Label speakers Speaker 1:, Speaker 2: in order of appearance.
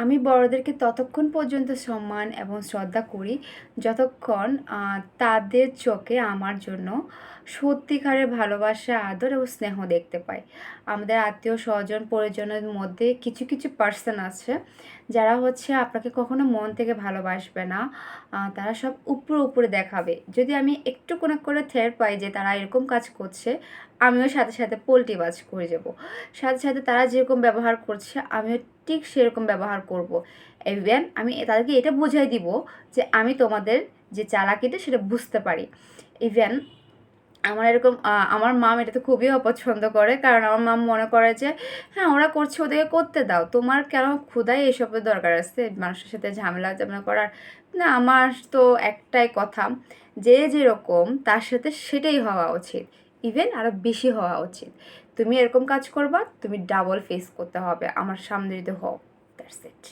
Speaker 1: আমি বড়দেরকে ততক্ষণ পর্যন্ত সম্মান এবং শ্রদ্ধা করি যতক্ষণ তাদের চোখে আমার জন্য সত্যিকারের ভালোবাসা, আদর এবং স্নেহ দেখতে পাই। আমাদের আত্মীয় স্বজন পরিজনের মধ্যে কিছু কিছু পার্সন আছে যারা হচ্ছে আপনাকে কখনো মন থেকে ভালোবাসবে না। তারা সব উপরে উপরে দেখাবে। যদি আমি একটু কোনো করে টের পাই যে তারা এরকম কাজ করছে, আমিও সাথে সাথে পল্টিবাজ করে যাব। সাথে সাথে তারা যেরকম ব্যবহার করছে আমিও ঠিক সেরকম ব্যবহার করব। ইভেন আমি তাদেরকে এটা বুঝাই দিব যে আমি তোমাদের যে চালাকিটা সেটা বুঝতে পারি। ইভেন আমার এরকম আমার মাম এটাতে খুবই অপছন্দ করে, কারণ আমার মাম মনে করে যে হ্যাঁ ওরা করছে ওদেরকে করতে দাও, তোমার কেন ক্ষুধায় এসবের দরকার আছে মানুষের সাথে ঝামেলা ঝামেলা করার। না, আমার তো একটাই কথা, যে যেরকম তার সাথে সেটাই হওয়া উচিত, ইভেন আরও বেশি হওয়া উচিত। তুমি এরকম কাজ করবা, তুমি ডাবল ফেস করতে হবে আমার সামনে যদি হও। That's it.